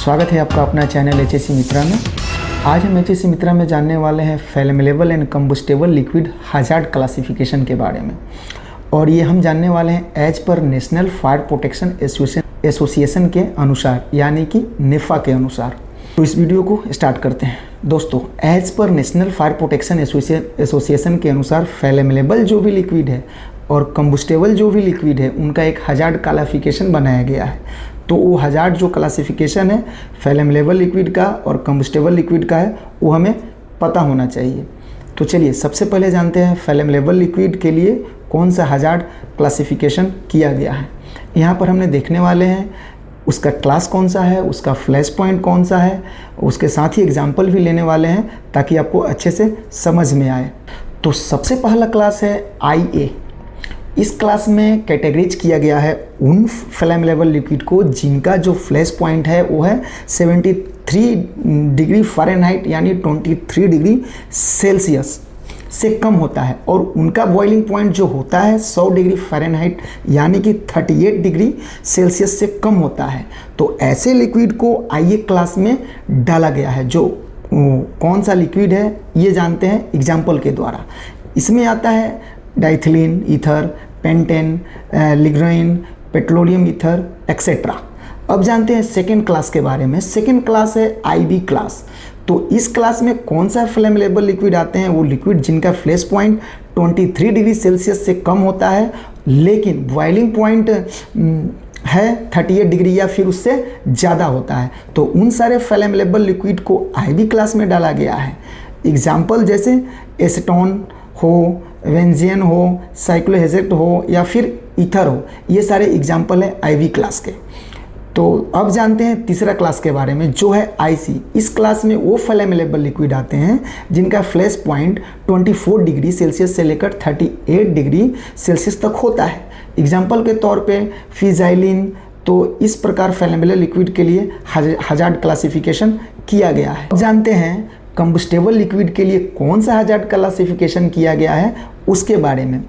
स्वागत है आपका अपना चैनल एचएससी मित्रा में। आज हम एचएससी मित्रा में जानने वाले हैं flammable and combustible liquid hazard classification के बारे में, और ये हम जानने वाले हैं as per national fire protection association के अनुसार, यानी कि नेफा के अनुसार। तो इस वीडियो को स्टार्ट करते हैं। दोस्तों, as per national fire protection association के अनुसार फ्लेमेबल जो भी लिक्विड है और कंबस्टेबल जो भी लिक्विड है उनका एक हजार्ड क्लासिफिकेशन बनाया गया है। तो वो हजार्ड जो क्लासिफिकेशन है फ्लेमेबल लिक्विड का और कंबस्टेबल लिक्विड का है वो हमें पता होना चाहिए। तो चलिए सबसे पहले जानते हैं फ्लेमेबल लिक्विड के लिए कौन सा हजार्ड क्लासिफिकेशन किया गया है। यहाँ पर हमने देखने वाले हैं उसका क्लास कौन सा है, उसका फ्लैश पॉइंट कौन सा है, उसके साथ ही एग्जाम्पल भी लेने वाले हैं ताकि आपको अच्छे से समझ में आए। तो सबसे पहला क्लास है IA। इस क्लास में कैटेगराइज किया गया है उन फ्लेमेबल लिक्विड को जिनका जो फ्लैश पॉइंट है वो है 73 डिग्री फ़ारेनहाइट यानी 23 डिग्री सेल्सियस से कम होता है, और उनका बॉइलिंग पॉइंट जो होता है 100 डिग्री फ़ारेनहाइट यानी कि 38 डिग्री सेल्सियस से कम होता है। तो ऐसे लिक्विड को IA क्लास में डाला गया है। जो कौन सा लिक्विड है ये जानते हैं एग्जाम्पल के द्वारा। इसमें आता है diethylene, ether, pentane, ligroin, petroleum ether etcetera. अब जानते हैं सेकेंड क्लास के बारे में। सेकेंड क्लास है IB क्लास। तो इस क्लास में कौन सा फ्लेमेबल लिक्विड आते हैं? वो लिक्विड जिनका फ्लैश पॉइंट 23 डिग्री सेल्सियस से कम होता है लेकिन बॉइलिंग पॉइंट है 38 डिग्री या फिर उससे ज़्यादा होता है। तो उन सारे फ्लेमेबल लिक्विड को IB क्लास में डाला गया है। एग्जाम्पल जैसे एसीटोन हो, बेंजीन हो, साइक्लोहेक्सेट हो या फिर ईथर हो, ये सारे एग्जाम्पल है IB क्लास के। तो अब जानते हैं तीसरा क्लास के बारे में जो है IC। इस क्लास में वो फ्लेमेबल लिक्विड आते हैं जिनका फ्लैश पॉइंट 24 डिग्री सेल्सियस से लेकर 38 डिग्री सेल्सियस तक होता है। एग्जाम्पल के तौर पे फिजाइलिन। तो इस प्रकार फ्लेमेबल लिक्विड के लिए हजार्ड क्लासिफिकेशन किया गया है। अब जानते हैं कंबस्टेबल लिक्विड के लिए कौन सा हजार्ड क्लासिफिकेशन किया गया है उसके बारे में।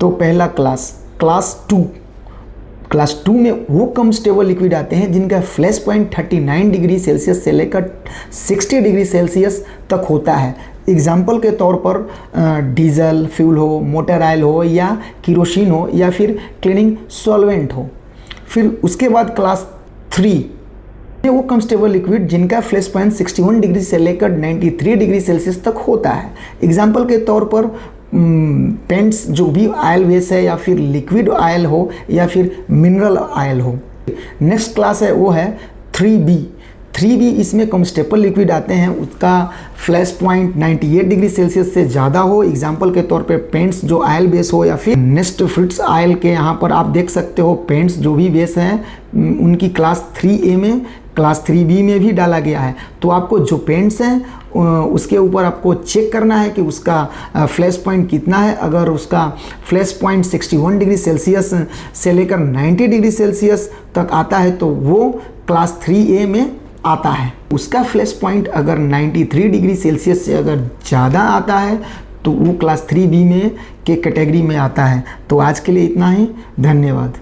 तो पहला क्लास 2। क्लास 2 में वो कंबस्टेबल लिक्विड आते हैं जिनका फ्लैश पॉइंट 39 डिग्री सेल्सियस से लेकर 60 डिग्री सेल्सियस तक होता है। एग्जाम्पल के तौर पर डीजल फ्यूल हो, मोटर ऑयल हो या किरोसिन हो या फिर क्लीनिंग सॉल्वेंट हो। फिर उसके बाद क्लास 3 वो कंबस्टेबल लिक्विड जिनका फ्लैश पॉइंट 61 डिग्री से लेकर 93 डिग्री सेल्सियस तक होता है। एग्जाम्पल के तौर पर पेंट्स जो भी ऑयल बेस है या फिर लिक्विड ऑयल हो या फिर मिनरल ऑयल हो। नेक्स्ट क्लास है वो है 3B। इसमें कंबस्टेबल लिक्विड आते हैं उसका फ्लैश पॉइंट 98 डिग्री सेल्सियस से ज़्यादा हो। एग्जाम्पल के तौर पे पेंट्स जो ऑयल बेस हो या फिर नेस्ट फ्रूट्स ऑयल के यहाँ पर आप देख सकते हो पेंट्स जो भी बेस हैं उनकी क्लास 3A में, क्लास 3B में भी डाला गया है। तो आपको जो पेंट्स हैं उसके ऊपर आपको चेक करना है कि उसका फ्लैश पॉइंट कितना है। अगर उसका फ्लैश पॉइंट 61 डिग्री सेल्सियस से लेकर 90 डिग्री सेल्सियस तक आता है तो वो क्लास 3A में आता है। उसका फ्लैश पॉइंट अगर 93 डिग्री सेल्सियस से अगर ज़्यादा आता है तो वो क्लास 3B में के कैटेगरी में आता है। तो आज के लिए इतना ही। धन्यवाद।